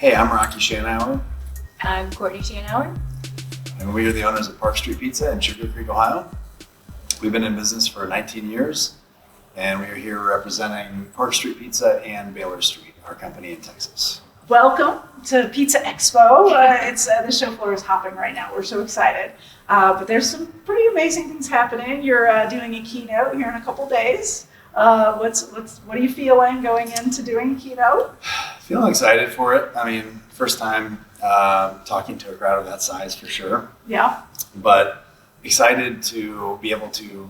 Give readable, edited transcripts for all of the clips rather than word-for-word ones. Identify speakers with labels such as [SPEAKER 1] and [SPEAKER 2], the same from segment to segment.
[SPEAKER 1] Hey, I'm Rocky Shanower.
[SPEAKER 2] I'm Courtney Shanower.
[SPEAKER 1] And we are the owners of Park Street Pizza in Sugar Creek, Ohio. We've been in business for 19 years, and we are here representing Park Street Pizza and Bahler Street, our company in Texas.
[SPEAKER 3] Welcome to Pizza Expo. The show floor is hopping right now. We're so excited. But there's some pretty amazing things happening. You're doing a keynote here in a couple days. What are you feeling going into doing a keynote?
[SPEAKER 1] Feeling excited for it. I mean, first time talking to a crowd of that size for sure.
[SPEAKER 3] Yeah.
[SPEAKER 1] But excited to be able to,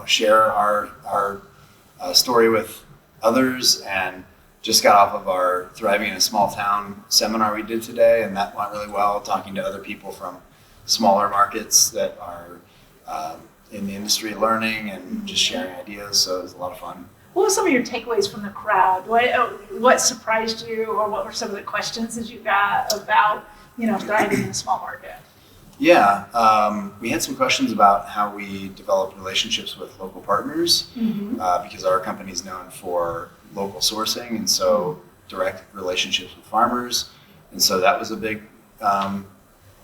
[SPEAKER 1] share our story with others, and just got off of our Thriving in a Small Town seminar we did today, and that went really well, talking to other people from smaller markets that are in the industry learning and just sharing ideas. So it was a lot of fun.
[SPEAKER 3] What were some of your takeaways from the crowd? What surprised you, or what were some of the questions that you got about, thriving in a small market?
[SPEAKER 1] Yeah, we had some questions about how we develop relationships with local partners, because our company is known for local sourcing, and so direct relationships with farmers. And so that was a big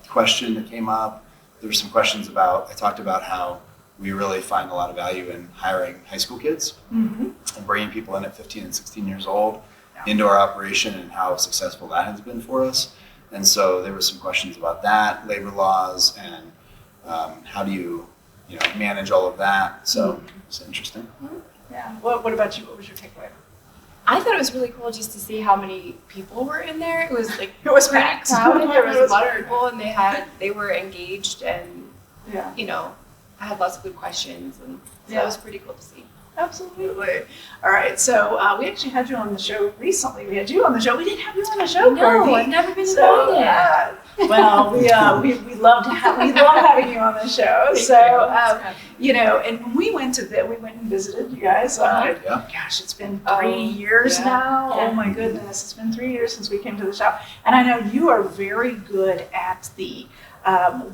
[SPEAKER 1] question that came up. There were some questions I talked about how we really find a lot of value in hiring high school kids and bringing people in at 15 and 16 years old into our operation, and how successful that has been for us. And so there were some questions about that, labor laws, and how do you manage all of that. So it's interesting.
[SPEAKER 3] Yeah. What about you? What was your takeaway?
[SPEAKER 2] I thought it was really cool just to see how many people were in there. It was like
[SPEAKER 3] It was
[SPEAKER 2] pretty
[SPEAKER 3] packed.
[SPEAKER 2] crowded. There was a lot of
[SPEAKER 3] very
[SPEAKER 2] people, and they were engaged, and
[SPEAKER 3] Yeah.
[SPEAKER 2] I had lots of good questions, and so
[SPEAKER 3] Yeah.
[SPEAKER 2] it was pretty cool to see.
[SPEAKER 3] Absolutely. All right. So we actually had you on the show recently. We had you on the show. We didn't have you on the show,
[SPEAKER 2] No,
[SPEAKER 3] Courtney.
[SPEAKER 2] I've never been
[SPEAKER 3] So,
[SPEAKER 2] invited.
[SPEAKER 3] well, we love having you on the show.
[SPEAKER 2] Thank you.
[SPEAKER 3] And when we went and visited you guys.
[SPEAKER 1] Yeah.
[SPEAKER 3] Gosh, it's been 3 years
[SPEAKER 2] yeah.
[SPEAKER 3] now.
[SPEAKER 2] Yeah.
[SPEAKER 3] Oh my goodness, it's been 3 years since we came to the shop. And I know you are very good at the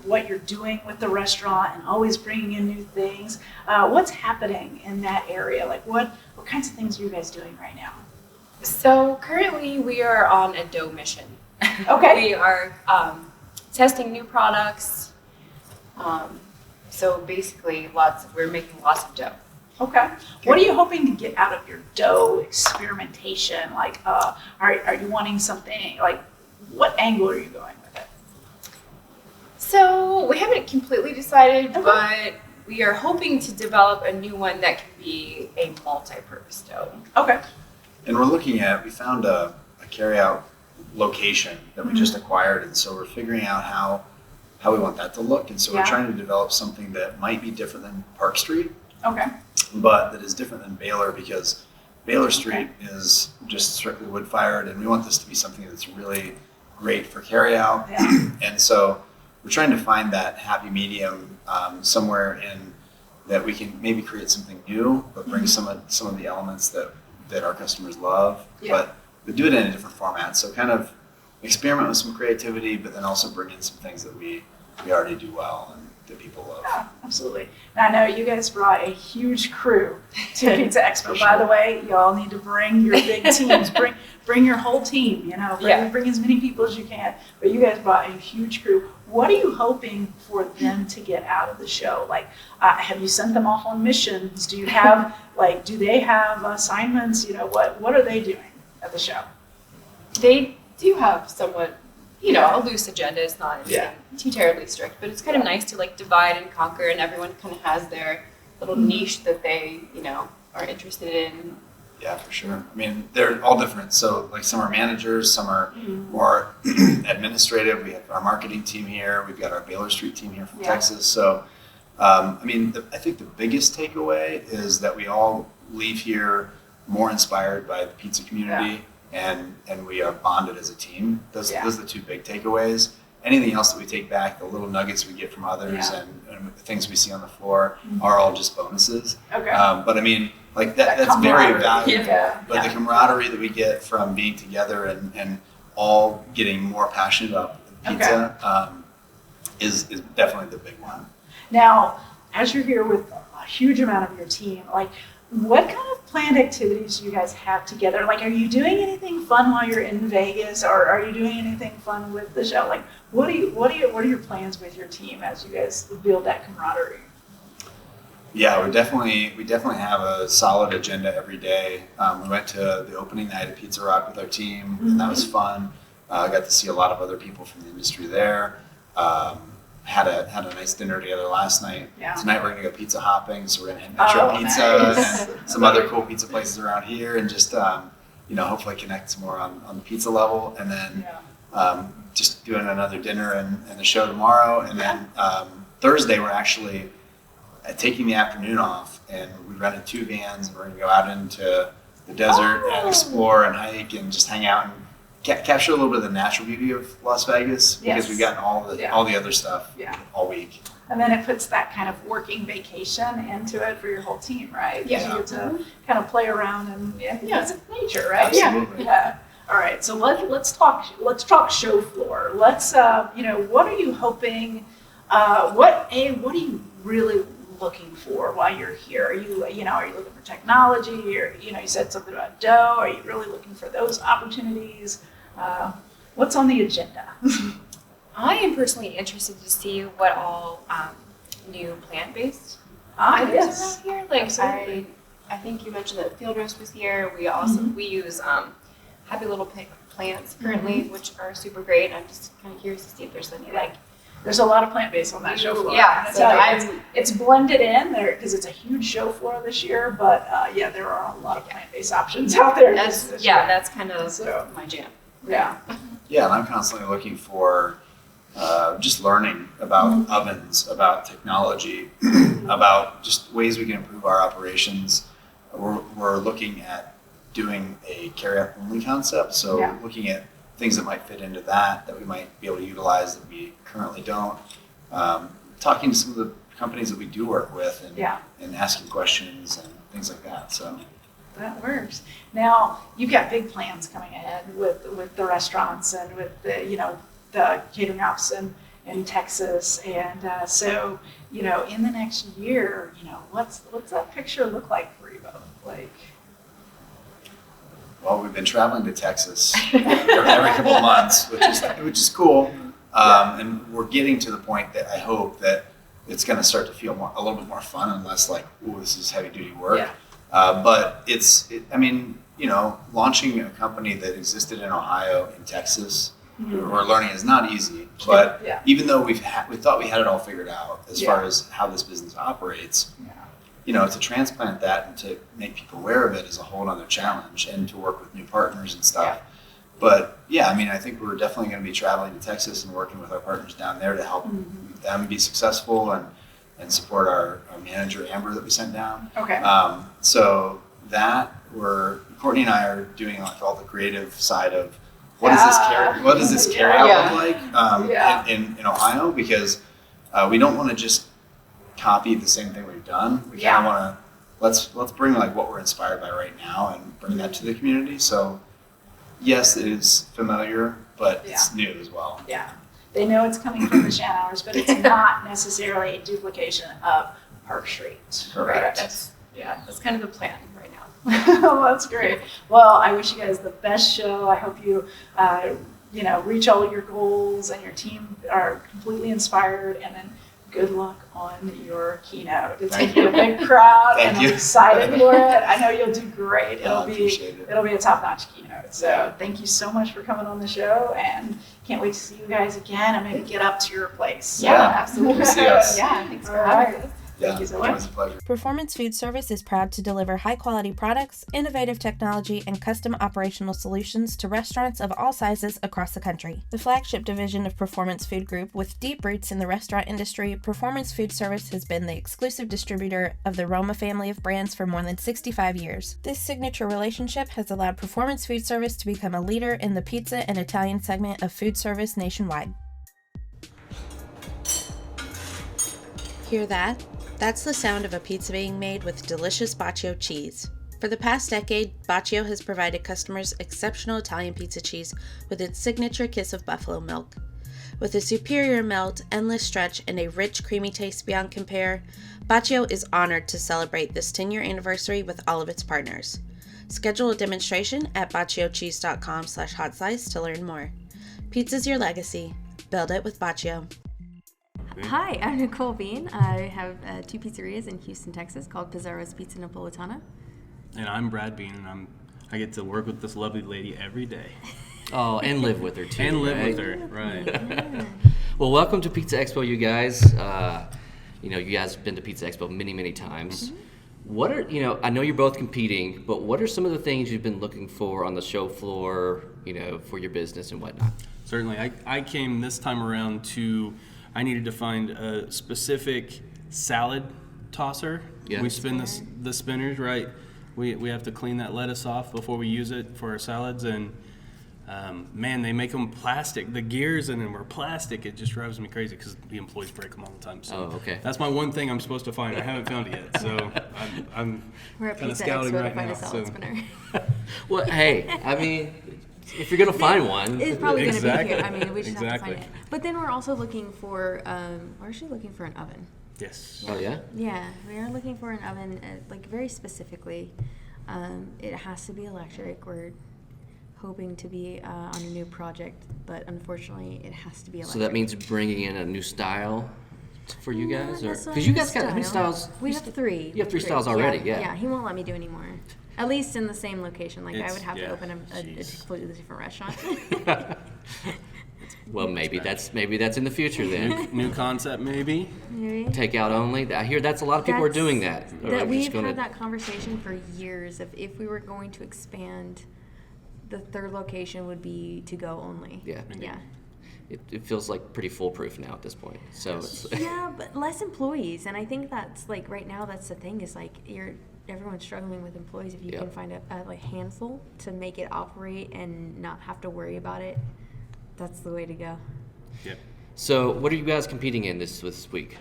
[SPEAKER 3] what you're doing with the restaurant and always bringing in new things. What's happening in that area? Like what kinds of things are you guys doing right now?
[SPEAKER 2] So currently we are on a dough mission.
[SPEAKER 3] Okay.
[SPEAKER 2] We are testing new products. So basically we're making lots of dough.
[SPEAKER 3] Okay. What are you hoping to get out of your dough experimentation? Like, are you wanting something, like, what angle are you going with it?
[SPEAKER 2] So we haven't completely decided,
[SPEAKER 3] Okay.
[SPEAKER 2] but we are hoping to develop a new one that can be a multi-purpose dough.
[SPEAKER 3] Okay.
[SPEAKER 1] And we found a carryout location that we just acquired, and so we're figuring out how we want that to look. And so
[SPEAKER 3] Yeah.
[SPEAKER 1] we're trying to develop something that might be different than Park Street,
[SPEAKER 3] Okay.
[SPEAKER 1] but that is different than Bahler, because Bahler Street is just strictly wood-fired, and we want this to be something that's really great for carryout.
[SPEAKER 3] Yeah.
[SPEAKER 1] And so we're trying to find that happy medium somewhere in that we can maybe create something new, but bring some of the elements that our customers love,
[SPEAKER 3] Yeah.
[SPEAKER 1] but do it in a different format. So kind of experiment with some creativity, but then also bring in some things that we already do well and that people love.
[SPEAKER 3] Yeah, absolutely. And I know you guys brought a huge crew to Pizza Expo.
[SPEAKER 1] For
[SPEAKER 3] By
[SPEAKER 1] sure.
[SPEAKER 3] the way, y'all need to bring your big teams. Bring your whole team. Bring as many people as you can. But you guys brought a huge crew. What are you hoping for them to get out of the show? Like, have you sent them off on missions? Do you have do they have assignments? What are they doing at the show?
[SPEAKER 2] They do have somewhat, a loose agenda. It's not anything too terribly strict, but it's kind of nice to divide and conquer, and everyone kind of has their little niche that they, are interested in.
[SPEAKER 1] Yeah, for sure. I mean, they're all different. So some are managers, some are more administrative. We have our marketing team here. We've got our Bahler Street team here from Texas. So, I think the biggest takeaway is that we all leave here more inspired by the pizza community, and we are bonded as a team. Those are the two big takeaways. Anything else that we take back, the little nuggets we get from others and the things we see on the floor are all just bonuses.
[SPEAKER 3] Okay.
[SPEAKER 1] But I mean, that's very valuable.
[SPEAKER 3] Yeah.
[SPEAKER 1] But the camaraderie that we get from being together and all getting more passionate about pizza is definitely the big one.
[SPEAKER 3] Now, as you're here with a huge amount of your team, what kind of planned activities do you guys have together? Like, are you doing anything fun while you're in Vegas, or are you doing anything fun with the show? Like, what are your plans with your team as you guys build that camaraderie?
[SPEAKER 1] Yeah, we definitely have a solid agenda every day. We went to the opening night of Pizza with our team, and that was fun. I got to see a lot of other people from the industry there. Had a nice dinner together last night.
[SPEAKER 3] Yeah.
[SPEAKER 1] Tonight we're gonna go pizza hopping, so we're gonna hit Metro Pizza
[SPEAKER 3] nice.
[SPEAKER 1] and some other cool pizza places around here, and just hopefully connect some more on the pizza level, and then just doing another dinner and a show tomorrow, and then Thursday we're actually taking the afternoon off, and we rented 2 vans, and we're gonna go out into the desert and explore and hike and just hang out and capture a little bit of the natural beauty of Las Vegas, because we've gotten all the other stuff all week.
[SPEAKER 3] And then it puts that kind of working vacation into it for your whole team, right?
[SPEAKER 2] Yeah.
[SPEAKER 3] You get to kind of play around and visit nature, right?
[SPEAKER 1] Absolutely.
[SPEAKER 3] Yeah. All right. So let's talk show floor. Let's what are you hoping? What are you really looking for while you're here? Are you looking for technology, or you said something about dough? Are you really looking for those opportunities? What's on the agenda?
[SPEAKER 2] I am personally interested to see what all new plant-based
[SPEAKER 3] Yes.
[SPEAKER 2] items are around here. Like
[SPEAKER 3] Absolutely.
[SPEAKER 2] I think you mentioned that Field Roast was here. We also we use Happy Little Plants currently, which are super great. And I'm just kind of curious to see if there's any
[SPEAKER 3] There's a lot of plant-based on that show floor.
[SPEAKER 2] Yeah, so
[SPEAKER 3] it's blended in there because it's a huge show floor this year. But there are a lot of plant-based options out there. this year.
[SPEAKER 2] That's kind of my jam.
[SPEAKER 3] Yeah.
[SPEAKER 1] Yeah, and I'm constantly looking for just learning about ovens, about technology, about just ways we can improve our operations. We're looking at doing a carry-out only concept, so looking at things that might fit into that we might be able to utilize that we currently don't. Talking to some of the companies that we do work with, and asking questions and things like that. So
[SPEAKER 3] that works. Now you've got big plans coming ahead with the restaurants and with the catering ops in Texas, and so in the next year, what's that picture look like for you both? Like,
[SPEAKER 1] well, we've been traveling to Texas every couple of months, which is cool, and we're getting to the point that I hope that it's going to start to feel a little bit more fun and less like, ooh, this is heavy duty work.
[SPEAKER 3] Yeah.
[SPEAKER 1] But launching a company that existed in Ohio and Texas, we're learning is not easy. But even though we thought we had it all figured out as far as how this business operates, to transplant that and to make people aware of it is a whole other challenge, and to work with new partners and stuff. Yeah. But I think we're definitely going to be traveling to Texas and working with our partners down there to help them be successful and support our manager Amber that we sent down.
[SPEAKER 3] Okay.
[SPEAKER 1] So that Courtney and I are doing like all the creative side of what does this carry out look like in Ohio, because we don't want to just copy the same thing we've done. We kind of want to let's bring like what we're inspired by right now and bring that to the community. So yes, it is familiar, but it's new as well. Yeah.
[SPEAKER 3] They know it's coming from the Shanowers, but it's not necessarily a duplication of Park Street.
[SPEAKER 1] Correct.
[SPEAKER 2] That's kind of the plan right now.
[SPEAKER 3] Well, that's great. Well, I wish you guys the best show. I hope you, reach all your goals and your team are completely inspired. And then good luck on your keynote. It's going to be a big crowd, and I'm excited for it. I know you'll do great. It'll be a top-notch keynote. So thank you so much for coming on the show, and can't wait to see you guys again and maybe get up to your place.
[SPEAKER 2] Yeah, absolutely.
[SPEAKER 1] See us.
[SPEAKER 2] Yeah, thanks for having us.
[SPEAKER 3] Thank you so much.
[SPEAKER 1] It was a pleasure.
[SPEAKER 4] Performance Food Service is proud to deliver high-quality products, innovative technology, and custom operational solutions to restaurants of all sizes across the country. The flagship division of Performance Food Group, with deep roots in the restaurant industry, Performance Food Service has been the exclusive distributor of the Roma family of brands for more than 65 years. This signature relationship has allowed Performance Food Service to become a leader in the pizza and Italian segment of food service nationwide. Hear that? That's the sound of a pizza being made with delicious Baccio cheese. For the past decade, Baccio has provided customers exceptional Italian pizza cheese with its signature kiss of buffalo milk. With a superior melt, endless stretch, and a rich, creamy taste beyond compare, Bacio is honored to celebrate this 10-year anniversary with all of its partners. Schedule a demonstration at baciocheese.com/hot slice to learn more. Pizza's your legacy. Build it with Bacio.
[SPEAKER 5] Hi, I'm Nicole Bean. I have 2 pizzerias in Houston, Texas called Pizzaro's Pizza Napolitana.
[SPEAKER 6] And I'm Brad Bean, and I get to work with this lovely lady every day.
[SPEAKER 7] Oh, and live with her too.
[SPEAKER 6] And live
[SPEAKER 7] right?
[SPEAKER 6] with her, right.
[SPEAKER 5] Yeah.
[SPEAKER 7] Well, welcome to Pizza Expo, you guys. You guys have been to Pizza Expo many times.
[SPEAKER 5] Mm-hmm.
[SPEAKER 7] What are, I know you're both competing, but what are some of the things you've been looking for on the show floor, for your business and whatnot?
[SPEAKER 6] Certainly. I came this time around I needed to find a specific salad tosser.
[SPEAKER 7] Yeah.
[SPEAKER 6] We spin the spinners, right? We have to clean that lettuce off before we use it for our salads, and man, they make them plastic. The gears in them are plastic. It just drives me crazy because the employees break them all the time. So
[SPEAKER 7] okay.
[SPEAKER 6] That's my one thing I'm supposed to find. I haven't found it yet, so I'm
[SPEAKER 5] We're at
[SPEAKER 6] kind of
[SPEAKER 5] Pizza
[SPEAKER 6] scouting
[SPEAKER 5] Expo
[SPEAKER 6] right
[SPEAKER 5] to find
[SPEAKER 6] now.
[SPEAKER 5] a salad
[SPEAKER 6] So.
[SPEAKER 5] spinner.
[SPEAKER 7] Well, hey, I mean, if you're going to find one.
[SPEAKER 5] It's probably going to be
[SPEAKER 6] Exactly.
[SPEAKER 5] here. I mean, we just have to
[SPEAKER 6] Exactly.
[SPEAKER 5] find it. But then we're also looking for, we're actually looking for an oven.
[SPEAKER 6] Yes.
[SPEAKER 7] Oh, yeah?
[SPEAKER 5] Yeah, we are looking for an oven, very specifically. It has to be electric. We're hoping to be on a new project, but unfortunately, it has to be electric.
[SPEAKER 7] So that means bringing in a new style for you guys?
[SPEAKER 5] Not
[SPEAKER 7] Because you guys got
[SPEAKER 5] necessarily
[SPEAKER 7] new styles.
[SPEAKER 5] We have 3.
[SPEAKER 7] You have 3 styles already, yeah.
[SPEAKER 5] Yeah, he won't let me do any more. At least in the same location. I
[SPEAKER 6] It's-
[SPEAKER 5] would have
[SPEAKER 6] yeah,
[SPEAKER 5] to open a
[SPEAKER 6] jeez.
[SPEAKER 5] completely different restaurant.
[SPEAKER 7] Well, maybe that's in the future then.
[SPEAKER 6] New concept, maybe.
[SPEAKER 5] Maybe.
[SPEAKER 7] Takeout only. I hear that's a lot of people are doing that. Or
[SPEAKER 5] That
[SPEAKER 7] they're
[SPEAKER 5] we've
[SPEAKER 7] just gonna-
[SPEAKER 5] had that conversation for years of if we were going to expand, the 3rd location would be to go only.
[SPEAKER 7] Yeah.
[SPEAKER 5] Yeah.
[SPEAKER 7] It feels like pretty foolproof now at this point. So it's
[SPEAKER 5] Yeah, but less employees, and I think that's right now that's the thing is everyone's struggling with employees. If you
[SPEAKER 7] Yeah.
[SPEAKER 5] can find a handful to make it operate and not have to worry about it, that's the way to go.
[SPEAKER 6] Yep.
[SPEAKER 7] So what are you guys competing in this week?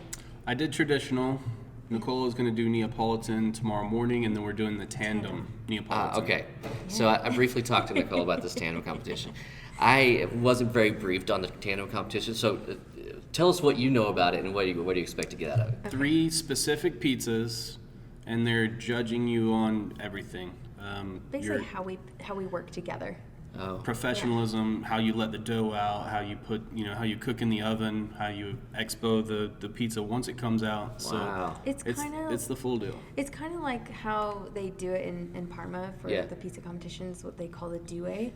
[SPEAKER 6] I did traditional. Nicole is going to do Neapolitan tomorrow morning, and then we're doing the tandem Neapolitan.
[SPEAKER 7] Okay. So I briefly talked to Nicole about this tandem competition. I wasn't very briefed on the tandem competition, so tell us what you know about it and what do you expect to get out of it.
[SPEAKER 6] 3 specific pizzas, and they're judging you on everything.
[SPEAKER 5] Basically,
[SPEAKER 6] Your
[SPEAKER 5] how we work together.
[SPEAKER 7] Oh.
[SPEAKER 6] professionalism, how you let the dough out, how you put, how you cook in the oven, how you expo the pizza once it comes out.
[SPEAKER 7] Wow.
[SPEAKER 6] So
[SPEAKER 5] It's
[SPEAKER 6] it's the full deal.
[SPEAKER 5] It's kind of like how they do it in Parma for
[SPEAKER 7] Yeah.
[SPEAKER 5] the pizza competitions, what they call the due.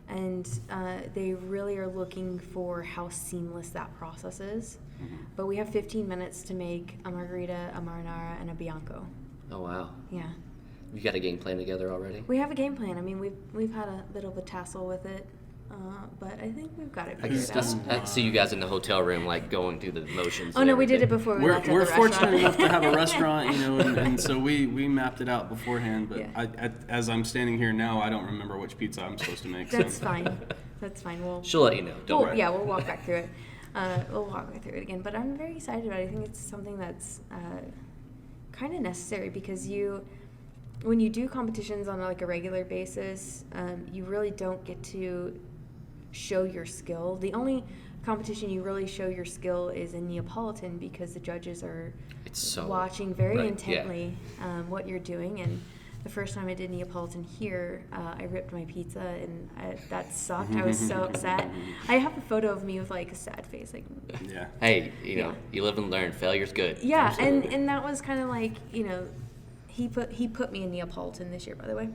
[SPEAKER 5] And they really are looking for how seamless that process is.
[SPEAKER 7] Mm-hmm.
[SPEAKER 5] But we have 15 minutes to make a margarita, a marinara, and a bianco.
[SPEAKER 7] Oh, wow.
[SPEAKER 5] Yeah.
[SPEAKER 7] You got a game plan together already?
[SPEAKER 5] We have a game plan. I mean, we've had a bit of a tassel with it, but I think we've got it figured out.
[SPEAKER 7] I see you guys in the hotel room, going through the motions.
[SPEAKER 5] Oh
[SPEAKER 7] and
[SPEAKER 5] no, we did it
[SPEAKER 7] everything.
[SPEAKER 5] before we
[SPEAKER 6] We're
[SPEAKER 5] left at the
[SPEAKER 6] fortunate
[SPEAKER 5] restaurant.
[SPEAKER 6] enough to have a restaurant, and so we mapped it out beforehand. But
[SPEAKER 5] Yeah.
[SPEAKER 6] as I'm standing here now, I don't remember which pizza I'm supposed to make.
[SPEAKER 5] That's
[SPEAKER 6] so.
[SPEAKER 5] fine. That's fine.
[SPEAKER 7] She'll let you know. Don't worry.
[SPEAKER 5] Yeah, we'll walk back through it. We'll walk back through it again. But I'm very excited about it. I think it's something that's kind of necessary because when you do competitions on a regular basis, you really don't get to show your skill. The only competition you really show your skill is in Neapolitan because the judges are watching very
[SPEAKER 7] right,
[SPEAKER 5] intently what you're doing. And the first time I did Neapolitan here, I ripped my pizza and that sucked. I was so upset. I have a photo of me with a sad face.
[SPEAKER 6] Yeah.
[SPEAKER 7] Hey, you live and learn. Failure's good.
[SPEAKER 5] Yeah,
[SPEAKER 7] Absolutely.
[SPEAKER 5] and that was kind of he put me in Neapolitan this year, by the way.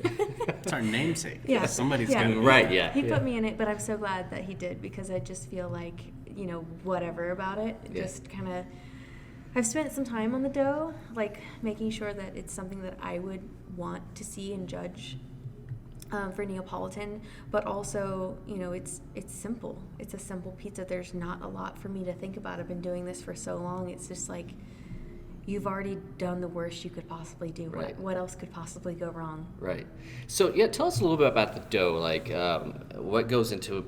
[SPEAKER 6] It's our namesake.
[SPEAKER 5] Yeah.
[SPEAKER 6] Somebody's
[SPEAKER 5] Yeah.
[SPEAKER 6] got to
[SPEAKER 7] Right, yeah.
[SPEAKER 5] He put me in it, but I'm so glad that he did because I just feel whatever about it.
[SPEAKER 7] Yeah.
[SPEAKER 5] Just kind of, I've spent some time on the dough, making sure that it's something that I would want to see and judge for Neapolitan, but also, it's simple. It's a simple pizza. There's not a lot for me to think about. I've been doing this for so long. It's just you've already done the worst you could possibly do.
[SPEAKER 7] Right.
[SPEAKER 5] What else could possibly go wrong?
[SPEAKER 7] Right. So, tell us a little bit about the dough. What goes into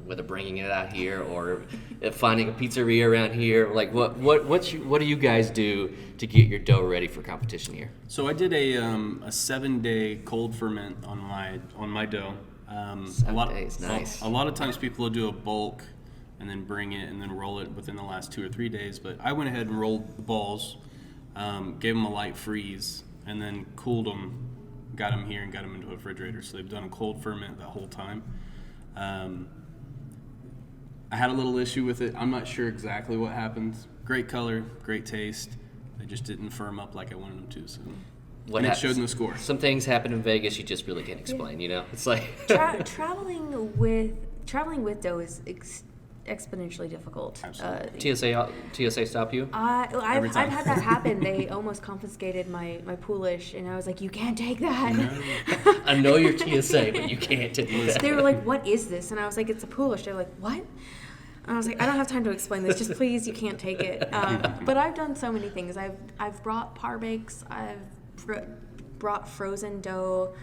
[SPEAKER 7] whether bringing it out here or finding a pizzeria around here. What do you guys do to get your dough ready for competition here?
[SPEAKER 6] So I did a 7-day cold ferment on my dough.
[SPEAKER 7] 7 days, nice.
[SPEAKER 6] A lot of times people will do a bulk and then bring it and then roll it within the last 2 or 3 days. But I went ahead and rolled the balls, gave them a light freeze, and then cooled them, got them here and got them into a refrigerator. So they've done a cold ferment the whole time. I had a little issue with it. I'm not sure exactly what happened. Great color, great taste. They just didn't firm up like I wanted them to. So. And it showed in the score.
[SPEAKER 7] Some things happen in Vegas you just really can't explain, you know? It's like...
[SPEAKER 5] traveling with dough is exponentially difficult.
[SPEAKER 6] Absolutely.
[SPEAKER 7] TSA stop you?
[SPEAKER 5] I've had that happen. They almost confiscated my poolish, and I was like, you can't take that.
[SPEAKER 7] I know you're TSA, but you can't take that.
[SPEAKER 5] They were like, what is this? And I was like, it's a poolish. They were like, what? And I was like, I don't have time to explain this. Just please, you can't take it. But I've done so many things. I've brought par bakes. I've brought frozen dough.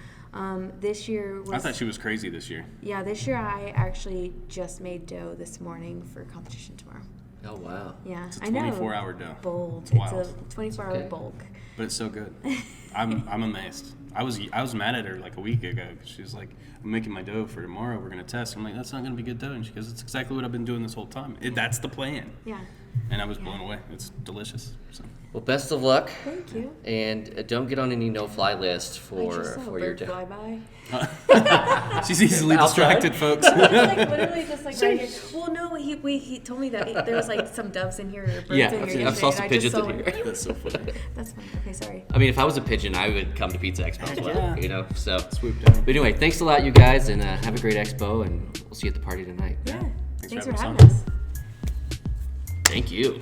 [SPEAKER 5] This year was...
[SPEAKER 6] I thought she was crazy this year.
[SPEAKER 5] Yeah, this year I actually just made dough this morning for competition tomorrow.
[SPEAKER 7] Oh, wow.
[SPEAKER 5] Yeah,
[SPEAKER 6] It's a 24-hour dough.
[SPEAKER 5] Bold.
[SPEAKER 6] It's wild.
[SPEAKER 5] It's a 24-hour bulk.
[SPEAKER 6] But it's so good. I'm amazed. I was mad at her like a week ago because she was like, I'm making my dough for tomorrow. We're going to test. I'm like, that's not going to be good dough. And she goes, it's exactly what I've been doing this whole time. That's the plan.
[SPEAKER 5] Yeah.
[SPEAKER 6] And I was blown away. It's delicious. So.
[SPEAKER 7] Well, best of luck.
[SPEAKER 5] Thank you.
[SPEAKER 7] And don't get on any no-fly list for your dough.
[SPEAKER 5] Flyby.
[SPEAKER 6] She's easily distracted, folks.
[SPEAKER 5] Literally just like right here. Well, no, he told me that there was like some doves in here or birds in here.
[SPEAKER 7] I saw some pigeons in
[SPEAKER 5] here.
[SPEAKER 6] That's so funny.
[SPEAKER 5] That's funny. Okay, sorry.
[SPEAKER 7] I mean, if I was a pigeon, I would come to Pizza Expo as well,
[SPEAKER 6] Yeah.
[SPEAKER 7] you know? So,
[SPEAKER 6] Swoop down.
[SPEAKER 7] but anyway, thanks a lot, you guys, and have a great expo, and we'll see you at the party tonight.
[SPEAKER 5] Yeah. Thanks for
[SPEAKER 6] us
[SPEAKER 5] having
[SPEAKER 6] on.
[SPEAKER 5] us.
[SPEAKER 7] Thank you.